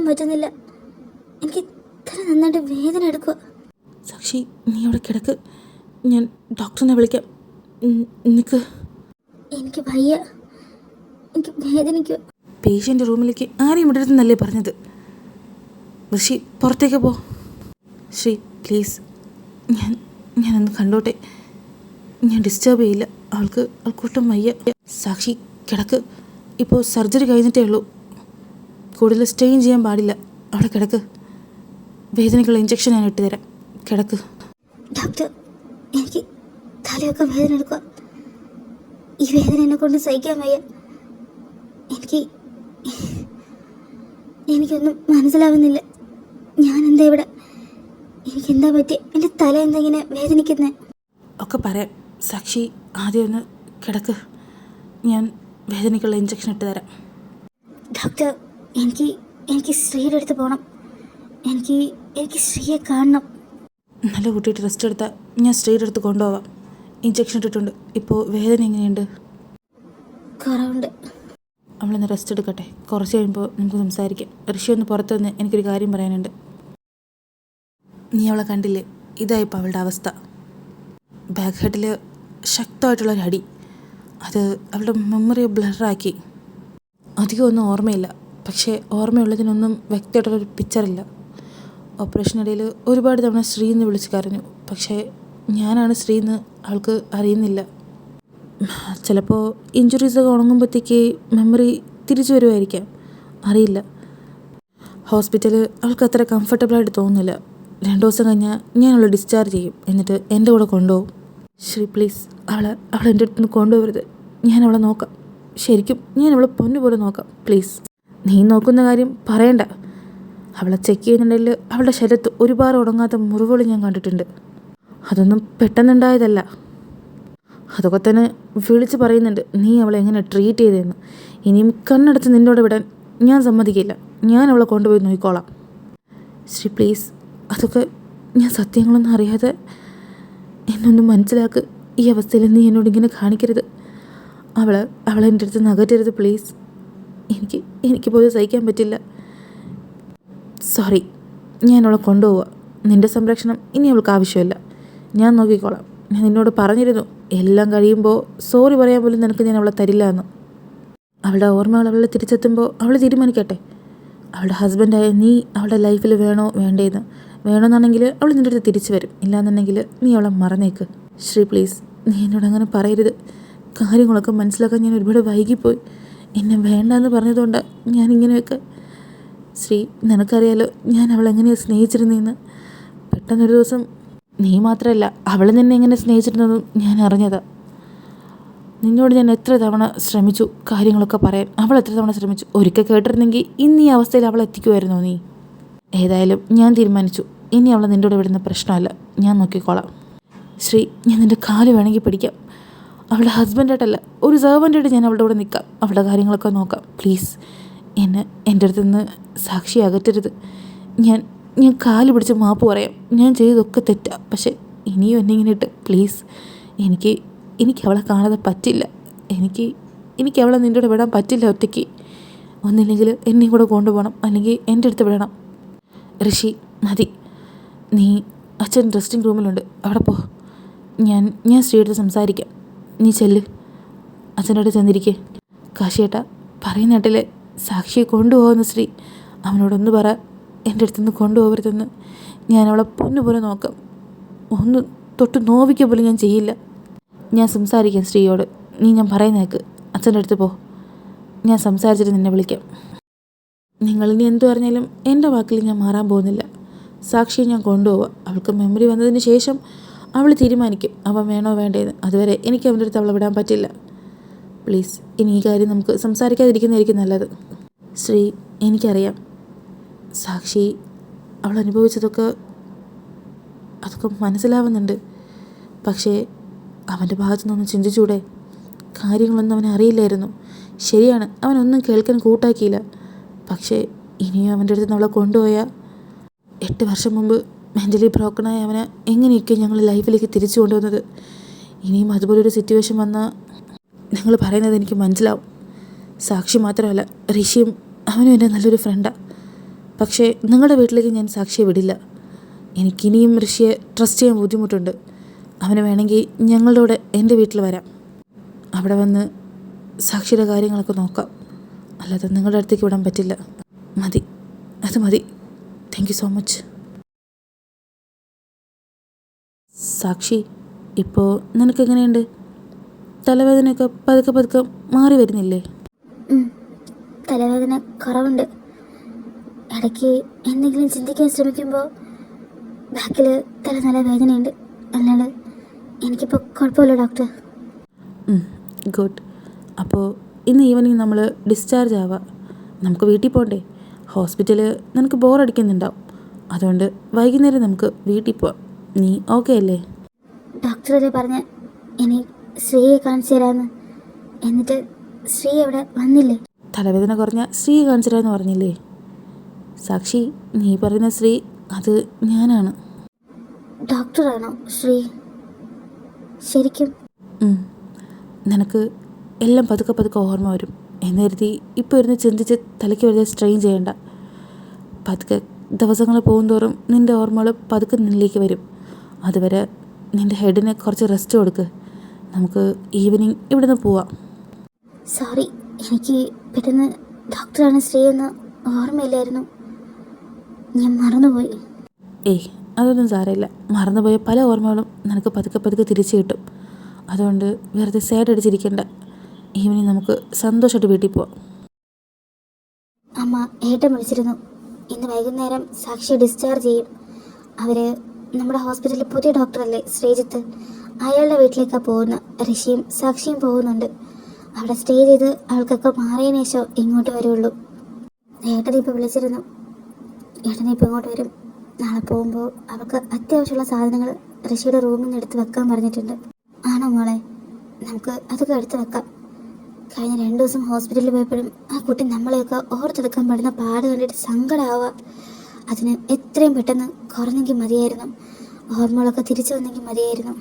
പറ്റുന്നില്ല. എനിക്ക് ഇത്ര നന്നായിട്ട് വേദന എടുക്കുക. സാക്ഷി, നീ അവിടെ കിടക്ക്, ഞാൻ ഡോക്ടറിനെ വിളിക്കാം. നിനക്ക് എനിക്ക് വയ്യ, എനിക്ക് വേദനിക്കുക. പേഷ്യൻ്റെ റൂമിലേക്ക് ആരെയും വിടരുതെന്നല്ലേ പറഞ്ഞത്? ഋഷി, പുറത്തേക്ക് പോ. ശ്രീ പ്ലീസ്, ഞാനൊന്ന് കണ്ടോട്ടെ. ഞാൻ ഡിസ്റ്റർബ് ചെയ്യില്ല. ആൾക്കൊട്ടും വയ്യ. സാക്ഷി കിടക്ക്, ഇപ്പോൾ സർജറി കഴിഞ്ഞിട്ടേ ഉള്ളൂ. കൂടുതൽ സ്റ്റെയിൻ ചെയ്യാൻ പാടില്ല. അവിടെ കിടക്ക്. വേദനയ്ക്കുള്ള ഇഞ്ചക്ഷൻ ഞാൻ ഇട്ടുതരാം. കിടക്ക്. ഡോക്ടർ, എനിക്ക് തലയൊക്കെ വേദന എടുക്കുക. ഈ വേദന എന്നെ കൊണ്ട് സഹിക്കാൻ വയ്യ. എനിക്കൊന്നും മനസ്സിലാവുന്നില്ല. ഞാൻ എന്താ ഇവിടെ? എനിക്കെന്താ പറ്റി? എൻ്റെ തല എന്താ ഇങ്ങനെ വേദനിക്കുന്നത്? ഒക്കെ പറയാം. സാക്ഷി, ആദ്യം ഒന്ന് കിടക്ക്. ഞാൻ വേദനയ്ക്കുള്ള ഇഞ്ചക്ഷൻ ഇട്ട് തരാം. ഡോക്ടർ, എനിക്ക് ശ്രീയുടെ അടുത്ത് പോകണം. എനിക്ക് ശ്രീയെ കാണണം. നല്ല കുട്ടിയിട്ട് റെസ്റ്റ് എടുത്താൽ ഞാൻ ശ്രീയുടെ അടുത്ത് കൊണ്ടുപോവാം. ഇഞ്ചക്ഷൻ ഇട്ടിട്ടുണ്ട്. ഇപ്പോൾ വേദന എങ്ങനെയുണ്ട്? കുറവുണ്ട്. അവളൊന്ന് റെസ്റ്റ് എടുക്കട്ടെ. കുറച്ച് കഴിയുമ്പോൾ നമുക്ക് സംസാരിക്കാം. ഋഷി ഒന്ന് പുറത്തു വന്ന് എനിക്കൊരു കാര്യം പറയാനുണ്ട്. നീ അവളെ കണ്ടില്ലേ? ഇതായിപ്പോൾ അവളുടെ അവസ്ഥ. ബാക്ക് ഹെഡിൽ ശക്തമായിട്ടുള്ളൊരു അടി. അത് അവളുടെ മെമ്മറിയെ ബ്ലറാക്കി. അധികം ഒന്നും ഓർമ്മയില്ല. പക്ഷേ ഓർമ്മയുള്ളതിനൊന്നും വ്യക്തമായിട്ടുള്ളൊരു പിക്ചറില്ല. ഓപ്പറേഷനിടയിൽ ഒരുപാട് തവണ ശ്രീന്ന് വിളിച്ച് കരഞ്ഞു. പക്ഷേ ഞാനാണ് ശ്രീന്ന് അവൾക്ക് അറിയുന്നില്ല. ചിലപ്പോൾ ഇഞ്ചുറീസൊക്കെ ഉണങ്ങുമ്പോഴത്തേക്ക് മെമ്മറി തിരിച്ചു വരുമായിരിക്കാം, അറിയില്ല. ഹോസ്പിറ്റലിൽ അവൾക്ക് അത്ര കംഫർട്ടബിളായിട്ട് തോന്നുന്നില്ല. 2 ദിവസം കഴിഞ്ഞാൽ ഞാൻ അവളെ ഡിസ്ചാർജ് ചെയ്യും. എന്നിട്ട് എൻ്റെ കൂടെ കൊണ്ടുപോകും. ശ്രീ പ്ലീസ്, അവളെ എൻ്റെ അടുത്ത് നിന്ന് കൊണ്ടുപോകരുത്. ഞാൻ അവളെ നോക്കാം. ശരിക്കും ഞാൻ അവളെ പൊന്നുപോലെ നോക്കാം. പ്ലീസ്. നീ നോക്കുന്ന കാര്യം പറയണ്ട. അവളെ ചെക്ക് ചെയ്യുന്നുണ്ടെങ്കിൽ അവളുടെ ശരീരത്ത് ഒരുപാട് ഉണങ്ങാത്ത മുറിവുകൾ ഞാൻ കണ്ടിട്ടുണ്ട്. അതൊന്നും പെട്ടെന്നുണ്ടായതല്ല. അതൊക്കെ തന്നെ വിളിച്ച് പറയുന്നുണ്ട് നീ അവളെ എങ്ങനെ ട്രീറ്റ് ചെയ്തതെന്ന്. ഇനിയും കണ്ണടച്ച് നിന്നോട് വിടാൻ ഞാൻ സമ്മതിക്കില്ല. ഞാൻ അവളെ കൊണ്ടുപോയി നോക്കിക്കോളാം. ശ്രീ പ്ലീസ്, അതൊക്കെ ഞാൻ സത്യങ്ങളൊന്നും അറിയാതെ എന്നൊന്നും മനസ്സിലാക്ക്. ഈ അവസ്ഥയിൽ നീ എന്നോട് ഇങ്ങനെ കാണിക്കരുത്. അവളെ എൻ്റെ അടുത്ത് നകറ്റരുത് പ്ലീസ്. എനിക്ക് പോലും സഹിക്കാൻ പറ്റില്ല. സോറി, ഞാൻ അവളെ കൊണ്ടുപോവുക. നിൻ്റെ സംരക്ഷണം ഇനി അവൾക്ക് ആവശ്യമില്ല. ഞാൻ നോക്കിക്കോളാം. ഞാൻ നിന്നോട് പറഞ്ഞിരുന്നു എല്ലാം കഴിയുമ്പോൾ സോറി പറയാൻ പോലും നിനക്ക് ഞാൻ അവളെ തരില്ല എന്ന്. അവളുടെ ഓർമ്മകൾ അവളെ തിരിച്ചെത്തുമ്പോൾ അവൾ തീരുമാനിക്കട്ടെ. അവളുടെ ഹസ്ബൻഡായ നീ അവളുടെ ലൈഫിൽ വേണോ വേണ്ടേന്ന്. വേണമെന്നാണെങ്കിൽ അവൾ നിൻ്റെ അടുത്ത് തിരിച്ചു വരും. ഇല്ലാന്നുണ്ടെങ്കിൽ നീ അവളെ മറന്നേക്ക്. ശ്രീ പ്ലീസ്, നീ എന്നോട് അങ്ങനെ പറയരുത്. കാര്യങ്ങളൊക്കെ മനസ്സിലാക്കാൻ ഞാൻ ഒരുപാട് വൈകിപ്പോയി. എന്നെ വേണ്ടെന്ന് പറഞ്ഞതുകൊണ്ടാണ് ഞാനിങ്ങനെയൊക്കെ. ശ്രീ, നിനക്കറിയാലോ ഞാൻ അവളെങ്ങനെയാണ് സ്നേഹിച്ചിരുന്നതെന്ന്. പെട്ടെന്നൊരു ദിവസം നീ മാത്രമല്ല അവൾ നിന്നെ എങ്ങനെ സ്നേഹിച്ചിരുന്നതും ഞാൻ അറിഞ്ഞതാണ്. നിന്നോട് ഞാൻ എത്ര തവണ ശ്രമിച്ചു കാര്യങ്ങളൊക്കെ പറയാൻ. അവൾ എത്ര തവണ ശ്രമിച്ചു. ഒരിക്കൽ കേട്ടിരുന്നെങ്കിൽ ഇന്ന് ഈ അവസ്ഥയിൽ അവൾ എത്തിക്കുമായിരുന്നോ നീ? ഏതായാലും ഞാൻ തീരുമാനിച്ചു. ഇനി അവളെ നിൻ്റെ കൂടെ വിടുന്ന പ്രശ്നമല്ല. ഞാൻ നോക്കിക്കോളാം. ശ്രീ, ഞാൻ നിൻ്റെ കാല് വേണമെങ്കിൽ പിടിക്കാം. അവളുടെ ഹസ്ബൻഡായിട്ടല്ല, ഒരു സെർവൻ്റായിട്ട് ഞാൻ അവളുടെ കൂടെ നിൽക്കാം. അവളുടെ കാര്യങ്ങളൊക്കെ നോക്കാം. പ്ലീസ്, എൻ്റെ അടുത്ത് നിന്ന് സാക്ഷി അകറ്റരുത്. ഞാൻ കാല് പിടിച്ച് മാപ്പ് പറയാം. ഞാൻ ചെയ്തതൊക്കെ തെറ്റാണ്. പക്ഷേ ഇനിയും എന്നെ ഇങ്ങനെ ഇട്ട് പ്ലീസ്. എനിക്ക് അവളെ കാണാതെ പറ്റില്ല. എനിക്ക് അവളെ നിൻ്റെ കൂടെ വിടാൻ പറ്റില്ല ഒറ്റയ്ക്ക്. ഒന്നില്ലെങ്കിൽ എന്നെയും കൂടെ കൊണ്ടുപോകണം, അല്ലെങ്കിൽ എൻ്റെ അടുത്ത് വിടണം. ഋഷി, മതി. നീ അച്ഛൻ ഡ്രസ്സിങ് റൂമിലുണ്ട്, അവിടെ പോ. ഞാൻ ശ്രീയുടെ സംസാരിക്കാം. നീ ചെല്ല്. അച്ഛൻ്റെ അടുത്ത് ചെന്നിരിക്കേ. കാശിയേട്ടാ, പറയുന്ന കേട്ടില്ലേ സാക്ഷിയെ കൊണ്ടുപോകുന്ന ശ്രീ. അവനോടൊന്ന് പറ എൻ്റെ അടുത്തുനിന്ന് കൊണ്ടുപോകരുതെന്ന്. ഞാൻ അവളെ പൊന്നുപോലെ നോക്കാം. ഒന്ന് തൊട്ട് നോവിക്കുക പോലും ഞാൻ ചെയ്യില്ല. ഞാൻ സംസാരിക്കാം ശ്രീയോട്. ഞാൻ പറയുന്നേക്ക്. അച്ഛൻ്റെ അടുത്ത് പോ. ഞാൻ സംസാരിച്ചിട്ട് നിന്നെ വിളിക്കാം. നിങ്ങളിനി എന്തു പറഞ്ഞാലും എൻ്റെ വാക്കിൽ ഞാൻ മാറാൻ പോകുന്നില്ല. സാക്ഷിയെ ഞാൻ കൊണ്ടുപോവാം. അവൾക്ക് മെമ്മറി വന്നതിന് ശേഷം അവൾ തീരുമാനിക്കും അവൻ വേണോ വേണ്ടേന്ന്. അതുവരെ എനിക്ക് അവൻ്റെ അടുത്ത് അവളെ വിടാൻ പറ്റില്ല. പ്ലീസ്, ഇനി ഈ കാര്യം നമുക്ക് സംസാരിക്കാതിരിക്കുന്നതായിരിക്കും നല്ലത്. ശ്രീ, എനിക്കറിയാം സാക്ഷി അവൾ അനുഭവിച്ചതൊക്കെ മനസ്സിലാവുന്നുണ്ട്. പക്ഷേ അവൻ്റെ ഭാഗത്തു നിന്നൊന്ന് ചിന്തിച്ചൂടെ? കാര്യങ്ങളൊന്നും അവനെ അറിയില്ലായിരുന്നു. ശരിയാണ്, അവനൊന്നും കേൾക്കാൻ കൂട്ടാക്കിയില്ല. പക്ഷേ ഇനിയും അവൻ്റെ അടുത്ത് അവളെ കൊണ്ടുപോയാൽ 8 വർഷം മുമ്പ് മെൻ്റലി ബ്രോക്കണായ അവനെ എങ്ങനെയൊക്കെ ഞങ്ങൾ ലൈഫിലേക്ക് തിരിച്ചു കൊണ്ടുവന്നത്. ഇനിയും അതുപോലൊരു സിറ്റുവേഷൻ വന്നാൽ നിങ്ങൾ പറയുന്നത് എനിക്ക് മനസ്സിലാവും. സാക്ഷി മാത്രമല്ല, ഋഷിയും അവനും എൻ്റെ നല്ലൊരു ഫ്രണ്ടാണ്. പക്ഷേ നിങ്ങളുടെ വീട്ടിലേക്ക് ഞാൻ സാക്ഷിയെ വിടില്ല. എനിക്കിനിയും ഋഷിയെ ട്രസ്റ്റ് ചെയ്യാൻ ബുദ്ധിമുട്ടുണ്ട്. അവന് വേണമെങ്കിൽ ഞങ്ങളുടെ കൂടെ എൻ്റെ വീട്ടിൽ വരാം. അവിടെ വന്ന് സാക്ഷിയുടെ കാര്യങ്ങളൊക്കെ നോക്കാം. അല്ലാതെ നിങ്ങളുടെ അടുത്തേക്ക് വിടാൻ പറ്റില്ല. മതി, അത് മതി. Thank you so much. സാക്ഷി, ഇപ്പോൾ നിനക്കെങ്ങനെയുണ്ട്? തലവേദനയൊക്കെ പതുക്കെ പതുക്കെ മാറി വരുന്നില്ലേ? തലവേദന കുറവുണ്ട്. ഇടയ്ക്ക് എന്തെങ്കിലും ചിന്തിക്കാൻ ശ്രമിക്കുമ്പോൾ ബാക്കിൽ തല നല്ല വേദനയുണ്ട്. അല്ലാണ്ട് എനിക്കിപ്പോൾ കുഴപ്പമില്ല ഡോക്ടർ. ഗുഡ്. അപ്പോൾ ഇന്ന് ഈവനിങ് നമ്മൾ ഡിസ്ചാർജ് ആവാം. നമുക്ക് വീട്ടിൽ പോകണ്ടേ? ഹോസ്പിറ്റൽ നിനക്ക് ബോറടിക്കുന്നുണ്ടാവും. അതുകൊണ്ട് വൈകുന്നേരം നമുക്ക് വീട്ടിൽ പോവാം. നീ ഓക്കെ അല്ലേ? ഡോക്ടറല്ലേ പറഞ്ഞ് ഇനി ശ്രീയെ കാണിച്ചു തരാമെന്ന്. എന്നിട്ട് ശ്രീ അവിടെ വന്നില്ലേ? തലവേദന കുറഞ്ഞ ശ്രീ കാണിച്ചു തരാമെന്ന് പറഞ്ഞില്ലേ? സാക്ഷി, നീ പറയുന്ന ശ്രീ അത് ഞാനാണ്. ഡോക്ടറാണോ ശ്രീ? ശരിക്കും? നിനക്ക് എല്ലാം പതുക്കെ പതുക്കെ ഓർമ്മ വരും എന്ന് കരുതി ഇപ്പോൾ ഇരുന്ന് ചിന്തിച്ച് തലയ്ക്ക് വെറുതെ സ്ട്രെയിൻ ചെയ്യണ്ട. പതുക്കെ ദിവസങ്ങൾ പോകുന്തോറും നിൻ്റെ ഓർമ്മകൾ പതുക്കെ നിന്നിലേക്ക് വരും. അതുവരെ നിൻ്റെ ഹെഡിന് കുറച്ച് റെസ്റ്റ് കൊടുക്ക്. നമുക്ക് ഈവനിങ് ഇവിടുന്ന് പോവാം. സോറി, എനിക്ക് പെട്ടെന്ന് ഡോക്ടറാണ് ശ്രീ എന്ന് ഓർമ്മയില്ലായിരുന്നു. ഞാൻ മറന്നുപോയി. അതൊന്നും സാരമില്ല. മറന്നുപോയ പല ഓർമ്മകളും നിനക്ക് പതുക്കെ പതുക്കെ തിരിച്ചു കിട്ടും. അതുകൊണ്ട് വെറുതെ സാഡ് അടിച്ചിരിക്കണ്ട. ഈവനിങ് നമുക്ക് സന്തോഷമായിട്ട് വീട്ടിൽ പോവാം. അമ്മ ഏട്ടൻ വിളിച്ചിരുന്നു. ഇന്ന് വൈകുന്നേരം സാക്ഷിയെ ഡിസ്ചാർജ് ചെയ്യും. അവർ നമ്മുടെ ഹോസ്പിറ്റലിൽ പുതിയ ഡോക്ടറല്ലേ ശ്രീജിത്ത്, അയാളുടെ വീട്ടിലേക്കാണ് പോകുന്നത്. ഋഷിയും സാക്ഷിയും പോകുന്നുണ്ട്. അവിടെ സ്റ്റേ ചെയ്ത് അവൾക്കൊക്കെ മാറിയതിനു ശേഷം ഇങ്ങോട്ട് വരുള്ളൂ. ഏട്ടനിപ്പോൾ വിളിച്ചിരുന്നു. ഏട്ടനിപ്പോൾ ഇങ്ങോട്ട് വരും. നാളെ പോകുമ്പോൾ അവൾക്ക് അത്യാവശ്യമുള്ള സാധനങ്ങൾ ഋഷിയുടെ റൂമിൽ നിന്ന് എടുത്ത് വെക്കാൻ പറഞ്ഞിട്ടുണ്ട്. ആണോ മോളെ? നമുക്ക് അതൊക്കെ എടുത്ത് വെക്കാം. കഴിഞ്ഞ 2 ദിവസം ഹോസ്പിറ്റലിൽ പോയപ്പോഴും ആ കുട്ടി നമ്മളെയൊക്കെ ഓർത്തെടുക്കാൻ പെടുന്ന പാട് കണ്ടിട്ട് സങ്കടമാവുക. അതിന് എത്രയും പെട്ടെന്ന് കുറഞ്ഞെങ്കിൽ മതിയായിരുന്നു. ഓർമ്മകളൊക്കെ തിരിച്ചു വന്നെങ്കിൽ മതിയായിരുന്നു.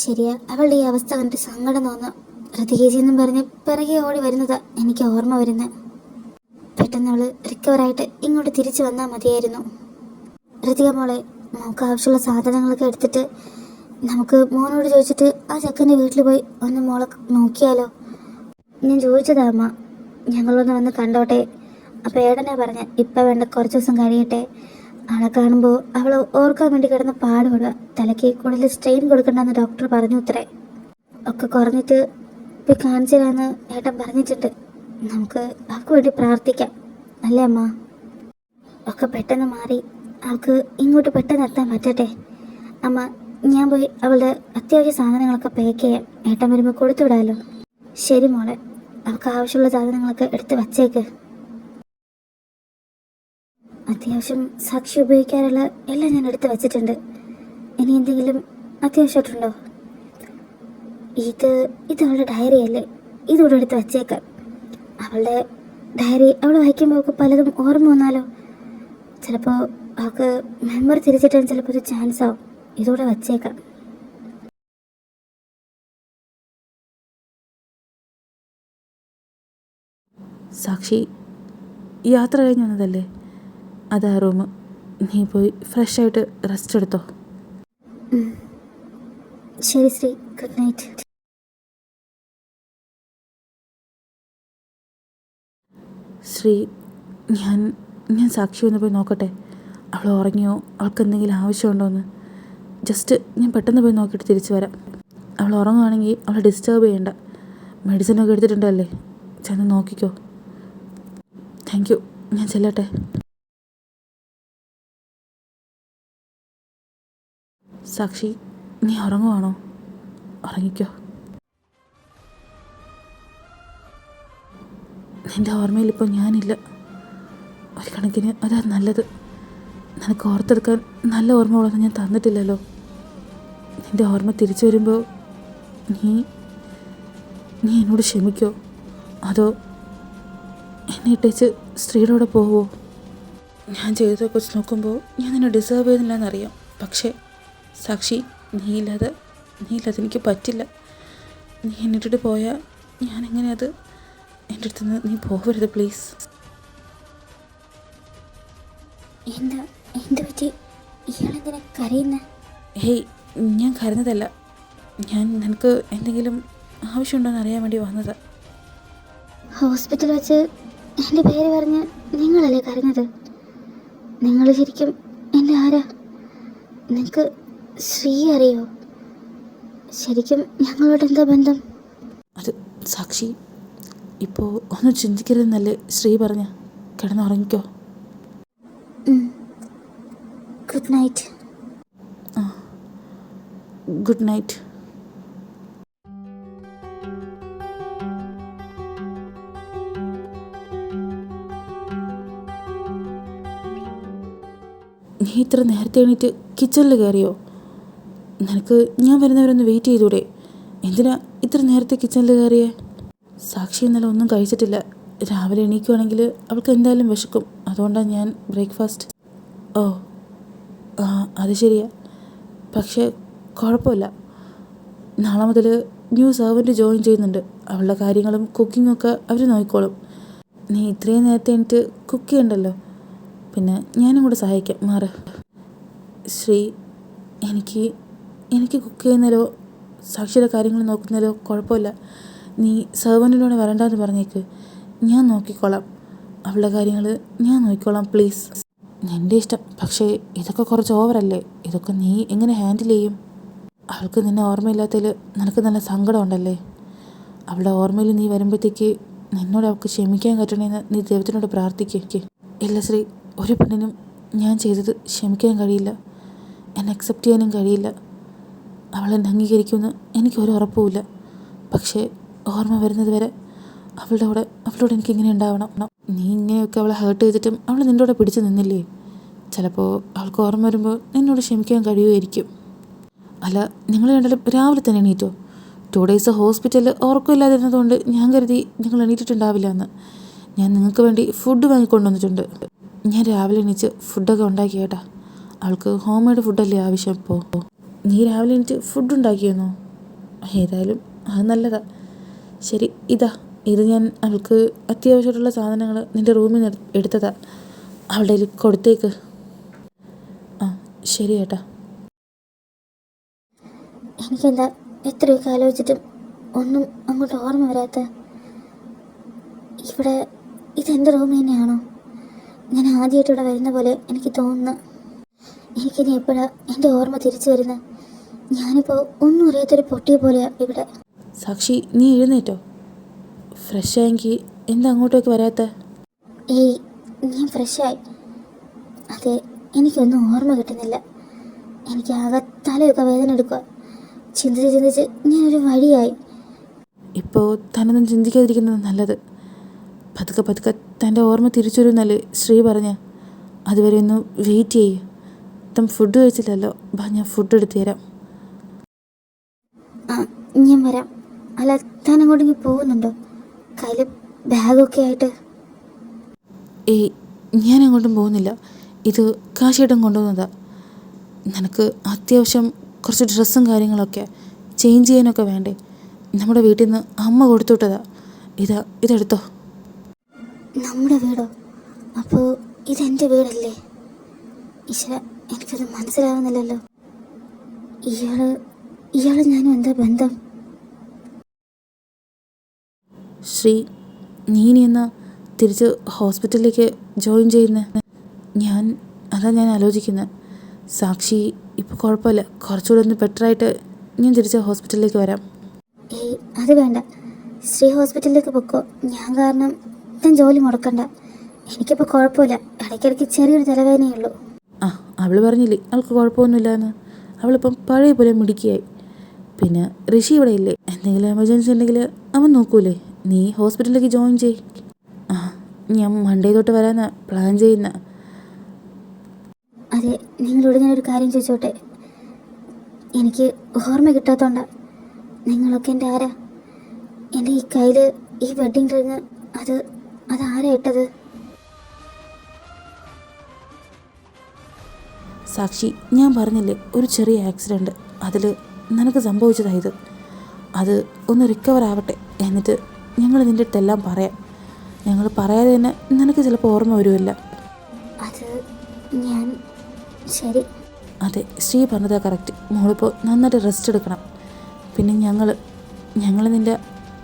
ശരിയാ, അവളുടെ ഈ അവസ്ഥ കണ്ടിട്ട് സങ്കടം തോന്നുക. ഋതികേജി എന്നും പറഞ്ഞ് പിറകെ ഓടി വരുന്നതാ എനിക്ക് ഓർമ്മ വരുന്നത്. പെട്ടെന്ന് അവൾ റിക്കവറായിട്ട് ഇങ്ങോട്ട് തിരിച്ചു വന്നാൽ മതിയായിരുന്നു. ഋതിക മോളെ, നമുക്ക് ആവശ്യമുള്ള സാധനങ്ങളൊക്കെ എടുത്തിട്ട് നമുക്ക് മോനോട് ചോദിച്ചിട്ട് ആ ചെക്കൻ്റെ വീട്ടിൽ പോയി ഒന്ന് മോളെ നോക്കിയാലോ? ഞാൻ ചോദിച്ചതാ അമ്മ, ഞങ്ങളൊന്ന് വന്ന് കണ്ടോട്ടെ. അപ്പോൾ ഏടനാ പറഞ്ഞ ഇപ്പം വേണ്ട, കുറച്ച് ദിവസം കഴിയട്ടെ. അവളെ കാണുമ്പോൾ അവൾ ഓർക്കാൻ വേണ്ടി കിടന്ന് പാടുപെടുക. തലയ്ക്ക് കൂടുതൽ സ്ട്രെയിൻ കൊടുക്കണ്ടെന്ന് ഡോക്ടർ പറഞ്ഞു. ഇത്രേ ഒക്കെ കുറഞ്ഞിട്ട് പോയി കാണിച്ചു തരാമെന്ന് ഏട്ടൻ പറഞ്ഞിട്ടുണ്ട്. നമുക്ക് അവൾക്ക് വേണ്ടി പ്രാർത്ഥിക്കാം, അല്ലേ അമ്മ? ഒക്കെ പെട്ടെന്ന് മാറി അവൾക്ക് ഇങ്ങോട്ട് പെട്ടെന്ന് എത്താൻ പറ്റട്ടെ. അമ്മ, ഞാൻ പോയി അവളുടെ അത്യാവശ്യ സാധനങ്ങളൊക്കെ പാക്ക് ചെയ്യാം. ഏട്ടൻ വരുമ്പോൾ കൊടുത്തു വിടാമല്ലോ. ശരി മോളെ, അവൾക്ക് ആവശ്യമുള്ള സാധനങ്ങളൊക്കെ എടുത്ത് വച്ചേക്ക്. അത്യാവശ്യം സാക്ഷി ഉപയോഗിക്കാനുള്ള എല്ലാം ഞാൻ എടുത്ത് വച്ചിട്ടുണ്ട്. ഇനി എന്തെങ്കിലും അത്യാവശ്യമായിട്ടുണ്ടോ? ഇത് അവളുടെ ഡയറി അല്ലേ? ഇതുകൂടെ എടുത്ത് വച്ചേക്കാം. അവളുടെ ഡയറി അവൾ വായിക്കുമ്പോൾ അവൾക്ക് പലതും ഓർമ്മ വന്നാലോ? ചിലപ്പോൾ അവൾക്ക് മെമ്മറി തിരിച്ചിട്ടാൻ ചിലപ്പോൾ ഒരു ചാൻസ് ആവും. ഇതുകൂടെ വച്ചേക്കാം. സാക്ഷി, യാത്ര കഴിഞ്ഞ് വന്നതല്ലേ? അതാ റൂം. നീ പോയി ഫ്രഷായിട്ട് റെസ്റ്റ് എടുത്തോ. ശരി ശ്രീ, ഗുഡ് നൈറ്റ്. ശ്രീ, ഞാൻ സാക്ഷി ഒന്ന് പോയി നോക്കട്ടെ. അവൾ ഉറങ്ങിയോ, അവൾക്ക് എന്തെങ്കിലും ആവശ്യമുണ്ടോയെന്ന്. ജസ്റ്റ് ഞാൻ പെട്ടെന്ന് പോയി നോക്കിയിട്ട് തിരിച്ചു വരാം. അവൾ ഉറങ്ങുകയാണെങ്കിൽ അവളെ ഡിസ്റ്റർബ് ചെയ്യണ്ട. മെഡിസിനൊക്കെ എടുത്തിട്ടുണ്ടല്ലേ? ചെന്ന് നോക്കിക്കോ. Thank you. ഞാൻ ചെല്ലട്ടെ. സാക്ഷി, നീ ഉറങ്ങുവാണോ? ഉറങ്ങിക്കോ. നിൻ്റെ ഓർമ്മയിലിപ്പോൾ ഞാനില്ല. ഒരു കണക്കിന് അതാ നല്ലത്. നിനക്ക് ഓർത്തെടുക്കാൻ നല്ല ഓർമ്മകളൊന്നും ഞാൻ തന്നിട്ടില്ലല്ലോ. നിൻ്റെ ഓർമ്മ തിരിച്ചു വരുമ്പോൾ നീ എന്നോട് ക്ഷമിക്കോ? അതോ എന്നെ ഇട്ടേച്ച് സ്ത്രീയുടെ കൂടെ പോവോ? ഞാൻ ചെയ്തതൊക്കെ വെച്ച് നോക്കുമ്പോൾ ഞാൻ നിന്നെ ഡിസേർവ് ചെയ്യുന്നില്ലെന്നറിയാം. പക്ഷേ സാക്ഷി, നീയില്ലാതെ എനിക്ക് പറ്റില്ല. നീ എന്നിട്ടിട്ട് പോയാൽ ഞാനെങ്ങനെ അത്? എൻ്റെ അടുത്തുനിന്ന് നീ പോകരുത് പ്ലീസ്. എന്താ എന്ത് പറ്റി? ഇയാളെന്തിനാ കരയുന്ന? ഹേയ്, ഞാൻ കരഞ്ഞതല്ല. ഞാൻ നിനക്ക് എന്തെങ്കിലും ആവശ്യമുണ്ടോയെന്ന് അറിയാൻ വേണ്ടി വന്നത്. ഹോസ്പിറ്റൽ വെച്ച് എൻ്റെ പേര് പറഞ്ഞ് നിങ്ങളല്ലേ കരഞ്ഞത്? നിങ്ങൾ ശരിക്കും എൻ്റെ ആരാ? നിങ്ങൾക്ക് ശ്രീ അറിയോ? ശരിക്കും ഞങ്ങളോട് എന്താ ബന്ധം? അത് സാക്ഷി, ഇപ്പോൾ ഒന്നും ചിന്തിക്കരുതെന്നല്ലേ ശ്രീ പറഞ്ഞ. കിടന്നുറങ്ങിക്കോ. Good night. Good night. നീ ഇത്ര നേരത്തെ എണീറ്റ് കിച്ചണിൽ കയറിയോ? നിനക്ക് ഞാൻ വരുന്നവരൊന്ന് വെയിറ്റ് ചെയ്തൂടെ? എന്തിനാ ഇത്ര നേരത്തെ കിച്ചണിൽ കയറിയേ? സാക്ഷി ഇന്നലെ ഒന്നും കഴിച്ചിട്ടില്ല. രാവിലെ എണീക്കുവാണെങ്കിൽ അവൾക്ക് എന്തായാലും വിശക്കും. അതുകൊണ്ടാണ് ഞാൻ ബ്രേക്ക്ഫാസ്റ്റ്. ഓ ആ, അത് ശരിയാ. പക്ഷേ കുഴപ്പമില്ല. നാളെ മുതൽ ന്യൂ സെർവൻറ്റ് ജോയിൻ ചെയ്യുന്നുണ്ട്. അവളുടെ കാര്യങ്ങളും കുക്കിങ്ങും ഒക്കെ അവർ നോക്കിക്കോളും. നീ ഇത്രയും നേരത്തെ എനിക്ക് കുക്ക് ചെയ്യണ്ടല്ലോ. പിന്നെ ഞാനും കൂടെ സഹായിക്കാം. മാറ്. ശ്രീ, എനിക്ക് കുക്ക് ചെയ്യുന്നതിലോ സാക്ഷിയുടെ കാര്യങ്ങൾ നോക്കുന്നതിലോ കുഴപ്പമില്ല. നീ സെർവൻറ്റിനോട് വരണ്ടെന്ന് പറഞ്ഞേക്ക്. ഞാൻ നോക്കിക്കോളാം. അവളുടെ കാര്യങ്ങൾ ഞാൻ നോക്കിക്കോളാം. പ്ലീസ്. നിൻ്റെ ഇഷ്ടം. പക്ഷേ ഇതൊക്കെ കുറച്ച് ഓവറല്ലേ? ഇതൊക്കെ നീ എങ്ങനെ ഹാൻഡിൽ ചെയ്യും? അവൾക്ക് നിന്നെ ഓർമ്മയില്ലാത്തതിൽ നിനക്ക് നല്ല സങ്കടം ഉണ്ടല്ലേ? അവളുടെ ഓർമ്മയിൽ നീ വരുമ്പോഴത്തേക്ക് നിന്നോട് അവൾക്ക് ക്ഷമിക്കാൻ പറ്റണമെന്ന് നീ ദൈവത്തിനോട് പ്രാർത്ഥിക്കുക. ഇല്ല ശ്രീ, ഒരു പെണ്ണിനും ഞാൻ ചെയ്തത് ക്ഷമിക്കാൻ കഴിയില്ല. എന്നെ അക്സെപ്റ്റ് ചെയ്യാനും കഴിയില്ല. അവളെന്നെ അംഗീകരിക്കുമെന്ന് എനിക്കൊരു ഉറപ്പുമില്ല. പക്ഷേ ഓർമ്മ വരുന്നത് വരെ അവളോട് എനിക്കിങ്ങനെ ഉണ്ടാവണം. നീ ഇങ്ങനെയൊക്കെ അവളെ ഹേർട്ട് ചെയ്തിട്ടും അവൾ നിൻ്റെ കൂടെ പിടിച്ച് നിന്നില്ലേ? ചിലപ്പോൾ അവൾക്ക് ഓർമ്മ വരുമ്പോൾ നിന്നോട് ക്ഷമിക്കാൻ കഴിയുമായിരിക്കും. അല്ല, നിങ്ങൾ രണ്ടാലും രാവിലെ തന്നെ എണീറ്റോ? 2 days ഹോസ്പിറ്റലിൽ ഉറക്കമില്ലാതിരുന്നതുകൊണ്ട് ഞാൻ കരുതി നിങ്ങൾ എണീറ്റിട്ടുണ്ടാവില്ല എന്ന്. ഞാൻ നിങ്ങൾക്ക് വേണ്ടി ഫുഡ് വാങ്ങിക്കൊണ്ട് വന്നിട്ടുണ്ട്. ഞാൻ രാവിലെ എണീച്ച് ഫുഡൊക്കെ ഉണ്ടാക്കി കേട്ടാ. അവൾക്ക് ഹോം മെയ്ഡ് ഫുഡല്ലേ ആവശ്യം. ഇപ്പോൾ നീ രാവിലെ എണീറ്റ് ഫുഡ് ഉണ്ടാക്കിയെന്നോ? ഏതായാലും അത് നല്ലതാ. ശരി, ഇത് ഞാൻ അവൾക്ക് അത്യാവശ്യമായിട്ടുള്ള സാധനങ്ങൾ നിൻ്റെ റൂമിൽ നിന്ന് എടുത്തതാ. അവളുടെ കയ്യിൽ കൊടുത്തേക്ക്. ആ ശരി ഏട്ടാ. എനിക്കെന്താ എത്രയൊക്കെ ആലോചിച്ചിട്ടും ഒന്നും അങ്ങോട്ട് ഓർമ്മ വരാത്ത? ഇതെൻ്റെ റൂം തന്നെയാണോ? ഞാൻ ആദ്യമായിട്ട് ഇവിടെ വരുന്ന പോലെ എനിക്ക് തോന്നുന്നു. എനിക്കിനി എപ്പോഴാണ് എൻ്റെ ഓർമ്മ തിരിച്ചു വരുന്നത്? ഞാനിപ്പോൾ ഒന്നും അറിയാത്തൊരു പൊട്ടിയ പോലെയാണ് ഇവിടെ. സാക്ഷി, നീ എഴുന്നേറ്റോ? ഫ്രഷ് ആയെങ്കിൽ എന്താ അങ്ങോട്ടേക്ക് വരാത്ത? ഏയ്, ഞാൻ ഫ്രഷായി. അതെ, എനിക്കൊന്നും ഓർമ്മ കിട്ടുന്നില്ല. എനിക്ക് ആകെ തലയൊക്കെ വേദന എടുക്കുക. ചിന്തിച്ച് ഞാനൊരു വഴിയായി. ഇപ്പോൾ തന്നൊന്നും ചിന്തിക്കാതിരിക്കുന്നത് നല്ലത്. പതുക്കെ തൻ്റെ ഓർമ്മ തിരിച്ചു വരുന്നല്ലേ ശ്രീ പറഞ്ഞ. അതുവരെ ഒന്ന് വെയിറ്റ് ചെയ്യ്. തം ഫുഡ് കഴിച്ചില്ലല്ലോ. ഞാൻ ഫുഡ് എടുത്തു തരാം. ആ, ഞാൻ വരാം. അല്ല, താൻ അങ്ങോട്ടെങ്കിൽ പോകുന്നുണ്ടോ? കയ്യിൽ ബാഗൊക്കെ ആയിട്ട്? ഏയ്, ഞാൻ അങ്ങോട്ടും പോകുന്നില്ല. ഇത് കാശിയേട്ടൻ കൊണ്ടുവന്നതാ. നിനക്ക് അത്യാവശ്യം കുറച്ച് ഡ്രസ്സും കാര്യങ്ങളൊക്കെ ചേഞ്ച് ചെയ്യാനൊക്കെ വേണ്ടേ? നമ്മുടെ വീട്ടിൽ നിന്ന് അമ്മ കൊടുത്തുവിട്ടതാ. ഇതെടുത്തോ. നമ്മുടെ വീടോ? അപ്പോൾ ഇതെൻ്റെ വീടല്ലേ? ഈശ്വര, എനിക്കത് മനസ്സിലാവുന്നില്ലല്ലോ. ഇയാള് ഞാനും എന്താ ബന്ധം? ശ്രീ, നീ ഇനി എന്നാ തിരിച്ച് ഹോസ്പിറ്റലിലേക്ക് ജോയിൻ ചെയ്യുന്നത്? അതാ ഞാൻ ആലോചിക്കുന്നത്. സാക്ഷി ഇപ്പോൾ കുഴപ്പമില്ല. കുറച്ചുകൂടെ ഒന്ന് ബെറ്ററായിട്ട് ഞാൻ തിരിച്ച് ഹോസ്പിറ്റലിലേക്ക് വരാം. ഏയ്, അത് വേണ്ട. ശ്രീ ഹോസ്പിറ്റലിലേക്ക് പൊക്കോ. ഞാൻ കാരണം താൻ ജോലി മുടക്കണ്ട. എനിക്കിപ്പോൾ കുഴപ്പമില്ല. ഇടയ്ക്കിടയ്ക്ക് ചെറിയൊരു തലവേദനയുള്ളൂ. ആ, അവൾ പറഞ്ഞില്ലേ അവൾക്ക് കുഴപ്പമൊന്നുമില്ല എന്ന്. അവളിപ്പം പഴയ പോലെ മിടുക്കിയായി. പിന്നെ ഋഷി ഇവിടെ ഇല്ലേ? എന്തെങ്കിലും എമർജൻസി ഉണ്ടെങ്കിൽ അവൻ നോക്കൂലേ? നീ ഹോസ്പിറ്റലിലേക്ക് ജോയിൻ ചെയ്. ആ, ഞാൻ മൺഡേ തൊട്ട് വരാനാണ് പ്ലാൻ ചെയ്യുന്ന. അതെ, നിങ്ങളോട് ഞാനൊരു കാര്യം ചോദിച്ചോട്ടെ? എനിക്ക് ഓർമ്മ കിട്ടാത്തോണ്ടാ. നിങ്ങളൊക്കെ എൻ്റെ ആരാ? എൻ്റെ ഈ കയ്യിൽ ഈ വെഡ്ഡിങ് റിങ് അതാരാ ഇട്ടത്? സാക്ഷി, ഞാൻ പറഞ്ഞില്ലേ ഒരു ചെറിയ ആക്സിഡൻറ്റ്, അതിൽ നിനക്ക് സംഭവിച്ചതായത്. അത് ഒന്ന് റിക്കവർ ആവട്ടെ, എന്നിട്ട് ഞങ്ങൾ നിൻ്റെ അടുത്തെല്ലാം പറയാം. ഞങ്ങൾ പറയാതെ തന്നെ നിനക്ക് ചിലപ്പോൾ ഓർമ്മ വരുമല്ല. അത് അത് ഞാൻ ശരി. അതെ, ശ്രീ പറഞ്ഞതാ കറക്റ്റ്. മോളിപ്പോൾ നന്നായിട്ട് റെസ്റ്റ് എടുക്കണം. പിന്നെ ഞങ്ങൾ നിൻ്റെ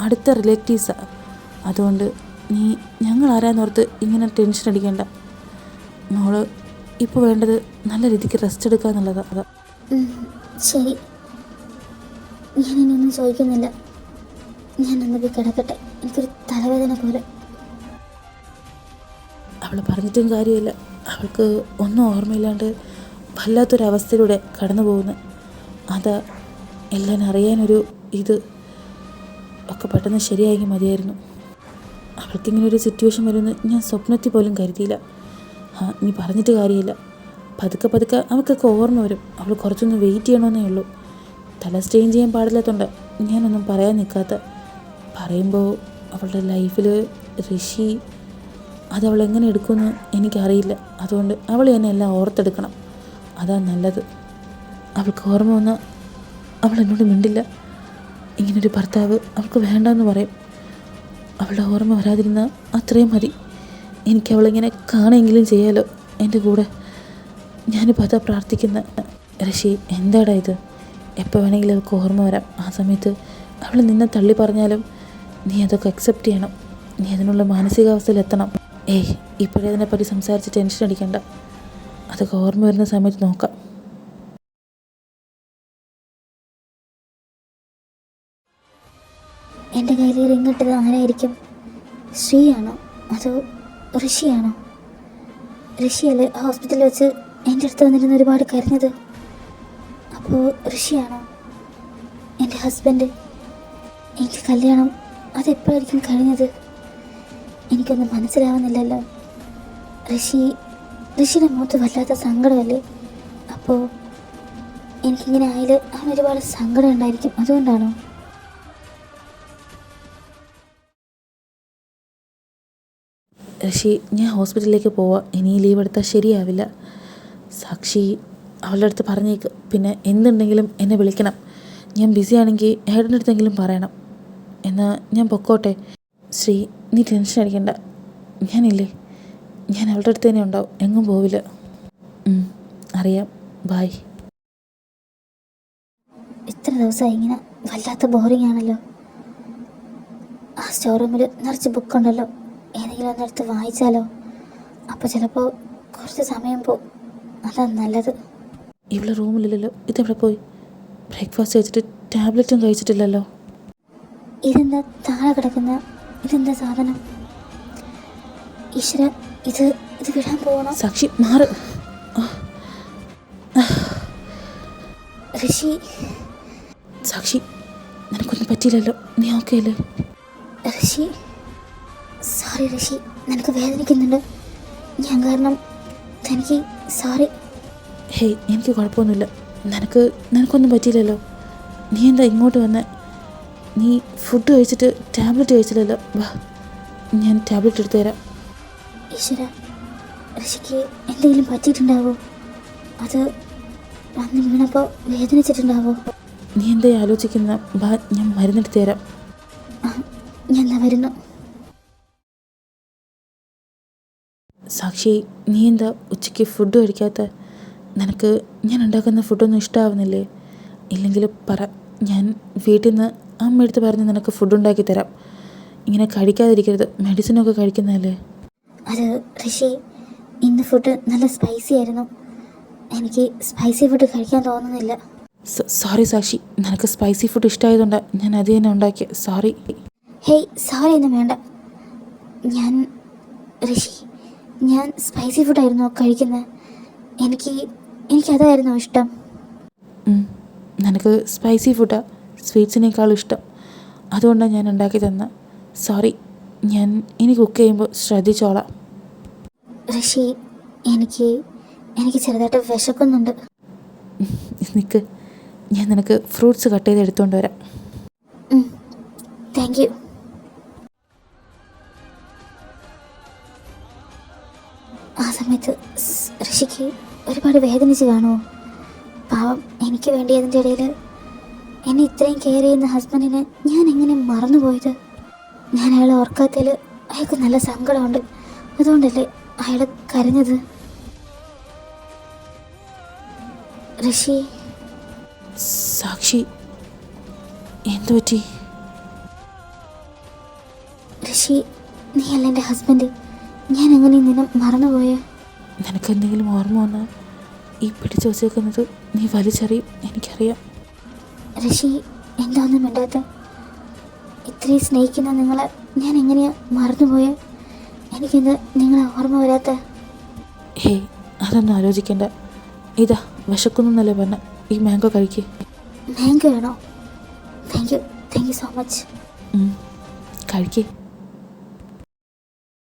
അടുത്ത റിലേറ്റീവ്സാണ്. അതുകൊണ്ട് നീ ഞങ്ങൾ ആരാന്നോർത്ത് ഇങ്ങനെ ടെൻഷൻ അടിക്കേണ്ട. മോള് ഇപ്പോൾ വേണ്ടത് നല്ല രീതിക്ക് റെസ്റ്റ് എടുക്കുക എന്നുള്ളതാണ്. ശരി, ഞാനിനൊന്നും ചോദിക്കുന്നില്ല. ഞാനൊന്ന് കിടക്കട്ടെ, എനിക്കൊരു തലവേദന പോലെ. അവൾ പറഞ്ഞിട്ടും കാര്യമില്ല. അവൾക്ക് ഒന്നും ഓർമ്മയില്ലാണ്ട് വല്ലാത്തൊരവസ്ഥയിലൂടെ കടന്നു പോകുന്നു. അതാ എല്ലാം അറിയാനൊരു ഇത് ഒക്കെ പെട്ടെന്ന് ശരിയായെങ്കിൽ മതിയായിരുന്നു. അവൾക്കിങ്ങനൊരു സിറ്റുവേഷൻ വരുമെന്ന് ഞാൻ സ്വപ്നത്തിൽ പോലും കരുതിയില്ല. നീ പറഞ്ഞിട്ട് കാര്യമില്ല. പതുക്കെ പതുക്കെ അവൾക്കൊക്കെ ഓർമ്മ വരും. അവൾ കുറച്ചൊന്ന് വെയിറ്റ് ചെയ്യണമെന്നേ ഉള്ളൂ. തല സ്ട്രെയിൻ ചെയ്യാൻ പാടില്ലാത്തതുകൊണ്ട് ഞാനൊന്നും പറയാൻ നിൽക്കാത്ത. പറയുമ്പോൾ അവളുടെ ലൈഫിൽ ഋഷി അതവളെങ്ങനെ എടുക്കുമെന്ന് എനിക്കറിയില്ല. അതുകൊണ്ട് അവൾ എന്നെ എല്ലാം ഓർത്തെടുക്കണം. അതാ നല്ലത്. അവൾക്ക് ഓർമ്മ വന്നാൽ അവൾ എന്നോട് മിണ്ടില്ല. ഇങ്ങനൊരു ഭർത്താവ് അവൾക്ക് വേണ്ടെന്ന് പറയും. അവളുടെ ഓർമ്മ വരാതിരുന്നാൽ അത്രയും മതി. എനിക്കവളിങ്ങനെ കാണുമെങ്കിലും ചെയ്യാലോ എൻ്റെ കൂടെ. ഞാനിപ്പോൾ അതാ പ്രാർത്ഥിക്കുന്ന. ഋഷി, എന്താടാ ഇത്? എപ്പോൾ വേണമെങ്കിലും അവൾക്ക് ഓർമ്മ വരാം. ആ സമയത്ത് അവൾ നിന്നെ തള്ളി പറഞ്ഞാലും നീ അതൊക്കെ അക്സെപ്റ്റ് ചെയ്യണം. നീ അതിനുള്ള മാനസികാവസ്ഥയിലെത്തണം. ഇപ്പോഴേ അതിനെപ്പറ്റി സംസാരിച്ച് ടെൻഷൻ അടിക്കണ്ട. അതൊക്കെ ഓർമ്മ വരുന്ന സമയത്ത് നോക്കാം. എൻ്റെ കയ്യിൽ റിങ് ഇട്ടത് ആരായിരിക്കും? ശ്രീയാണോ അതോ ഋഷിയാണോ? ഋഷിയല്ലേ ഹോസ്പിറ്റലിൽ വെച്ച് എൻ്റെ അടുത്ത് വന്നിരുന്ന് ഒരുപാട് കരഞ്ഞത്? അപ്പോൾ ഋഷിയാണോ എൻ്റെ ഹസ്ബൻഡ്? എനിക്ക് കല്യാണം അതെപ്പോഴായിരിക്കും കഴിഞ്ഞത്? എനിക്കൊന്നും മനസ്സിലാവുന്നില്ലല്ലോ. ഋഷിയുടെ മുഖത്ത് വല്ലാത്ത സങ്കടമല്ലേ? അപ്പോൾ എനിക്കിങ്ങനെ ആയാൽ അവൻ ഒരുപാട് സങ്കടം ഉണ്ടായിരിക്കും. അതുകൊണ്ടാണോ? ഋഷി, ഞാൻ ഹോസ്പിറ്റലിലേക്ക് പോവാം. ഇനി ലീവ് എടുത്താൽ ശരിയാവില്ല. സാക്ഷി അവളുടെ അടുത്ത് പറഞ്ഞേക്ക്. പിന്നെ എന്തുണ്ടെങ്കിലും എന്നെ വിളിക്കണം. ഞാൻ ബിസിയാണെങ്കിൽ ഏട്ടൻ്റെ അടുത്തെങ്കിലും പറയണം. എന്നാൽ ഞാൻ പൊക്കോട്ടെ. ശ്രീ, നീ ടെൻഷൻ അടിക്കണ്ട. ഞാനില്ലേ, ഞാൻ അവളുടെ അടുത്ത് തന്നെ ഉണ്ടാവും. എങ്ങും പോവില്ല. അറിയാം. ബായ്. ഇത്ര ദിവസമായി ഇങ്ങനെ വല്ലാത്ത ബോറിംഗ് ആണല്ലോ. ആ സ്റ്റോർ റൂമിൽ നിറച്ച് ബുക്കുണ്ടല്ലോ. ഏതെങ്കിലും ഒന്നെടുത്ത് വായിച്ചാലോ? അപ്പോൾ ചിലപ്പോൾ കുറച്ച് സമയം പോകും. അതാ നല്ലത്. ഇവിടെ റൂമിലില്ലല്ലോ. ഇതെവിടെ പോയി? ബ്രേക്ക്ഫാസ്റ്റ് കഴിച്ചിട്ട് ടാബ്ലറ്റും കഴിച്ചിട്ടില്ലല്ലോ. ഇതെന്താ താഴെ കിടക്കുന്ന? ഇതെന്താ സാധനം? ഈശ്വര, ഇത് വിടാൻ പോകണം. സാക്ഷി മാറ്. ഋഷി. സാക്ഷി, നിനക്കൊന്നും പറ്റിയില്ലല്ലോ? നീ ഓക്കെ അല്ലേ? ഋഷി, സോറി ഋഷി, നിനക്ക് വേദനിക്കുന്നുണ്ട്. ഞാൻ കാരണം തനിക്ക് സോറി. ഹേയ്, എനിക്ക് കുഴപ്പമൊന്നുമില്ല. നിനക്കൊന്നും പറ്റിയില്ലല്ലോ? നീ എന്താ ഇങ്ങോട്ട് വന്നേ? നീ ഫുഡ് കഴിച്ചിട്ട് ടാബ്ലറ്റ് കഴിച്ചില്ലല്ലോ. വാ, ഞാൻ ടാബ്ലറ്റ് എടുത്തു തരാം. ഈശ്വര, ഋഷിക്ക് എന്തെങ്കിലും പറ്റിയിട്ടുണ്ടാവോ? അത് വന്ന് വീണപ്പോൾ വേദനിച്ചിട്ടുണ്ടാവോ? നീ എന്താ ആലോചിക്കുന്ന? വാ, ഞാൻ മരുന്നെടുത്ത് തരാം. ഞാൻ വരുന്നു. സാക്ഷി, നീ എന്താ ഉച്ചയ്ക്ക് ഫുഡ് കഴിക്കാത്ത? നിനക്ക് ഞാൻ ഉണ്ടാക്കുന്ന ഫുഡൊന്നും ഇഷ്ടമാവുന്നില്ലേ? ഇല്ലെങ്കിൽ പറ, ഞാൻ വീട്ടിൽ നിന്ന് അമ്മയെടുത്ത് പറഞ്ഞ് നിനക്ക് ഫുഡ് ഉണ്ടാക്കി തരാം. ഇങ്ങനെ കഴിക്കാതിരിക്കരുത്. മെഡിസിനൊക്കെ കഴിക്കുന്നതല്ലേ. അത് ഋഷി, ഇന്ന് ഫുഡ് നല്ല സ്പൈസി ആയിരുന്നു. എനിക്ക് സ്പൈസി ഫുഡ് കഴിക്കാൻ തോന്നുന്നില്ല. സോറി സാക്ഷി, നിനക്ക് സ്പൈസി ഫുഡ് ഇഷ്ടമായതുകൊണ്ടാണ് ഞാൻ അത് തന്നെ ഉണ്ടാക്കിയത്. സോറി. ഹേയ്, സോറി ഒന്നും വേണ്ട. ഞാൻ സ്പൈസി ഫുഡായിരുന്നു കഴിക്കുന്നത്. എനിക്കതായിരുന്നു ഇഷ്ടം. നിനക്ക് സ്പൈസി ഫുഡാണ് സ്വീറ്റ്സിനേക്കാളും ഇഷ്ടം. അതുകൊണ്ടാണ് ഞാൻ ഉണ്ടാക്കി തന്ന. സോറി, ഞാൻ ഇനി കുക്ക് ചെയ്യുമ്പോൾ ശ്രദ്ധിച്ചോളാം. ഋഷി, എനിക്ക് ചെറുതായിട്ട് വിശക്കുന്നുണ്ട്. നിൽക്ക്, ഞാൻ നിനക്ക് ഫ്രൂട്ട്സ് കട്ട് ചെയ്ത് എടുത്തുകൊണ്ട് വരാം. Thank you. ആ സമയത്ത് ഋഷിക്ക് ഒരുപാട് വേദനിച്ച് കാണുമോ? പാവം, എനിക്ക് വേണ്ടി അതിൻ്റെ ഇടയിൽ എന്നെ ഇത്രയും കെയർ ചെയ്യുന്ന ഹസ്ബൻഡിനെ ഞാൻ എങ്ങനെ മറന്നുപോയത്? ഞാൻ അയാളെ ഓർക്കാത്തതിൽ അയാൾക്ക് നല്ല സങ്കടമുണ്ട്. അതുകൊണ്ടല്ലേ അയാൾ കരഞ്ഞത്. ഋഷി, സാക്ഷി, എന്തു പറ്റി? ഋഷി, നീ അല്ല എൻ്റെ ഹസ്ബൻഡ്. ഞാൻ എങ്ങനെ നിന്നെ മറന്നുപോയ? നിനക്ക് എന്തെങ്കിലും ഓർമ്മ വന്നാൽ ഈ പിടിച്ചു വച്ചേക്കുന്നത് നീ വലിച്ചെറിയും, എനിക്കറിയാം. ഋഷി, എന്താണെന്നും മിണ്ടാത്ത? ഇത്രയും സ്നേഹിക്കുന്ന നിങ്ങളെ ഞാൻ എങ്ങനെയാ മറന്നുപോയ? എനിക്കെന്ത് നിങ്ങളെ ഓർമ്മ വരാത്ത? ഹേയ്, അതൊന്നും ആലോചിക്കണ്ട. ഇതാ വിശക്കുന്നല്ലേ പറഞ്ഞ, ഈ മാംഗോ കഴിക്കേ. മാംഗോ വേണോ? Thank you so much. കഴിക്കേ.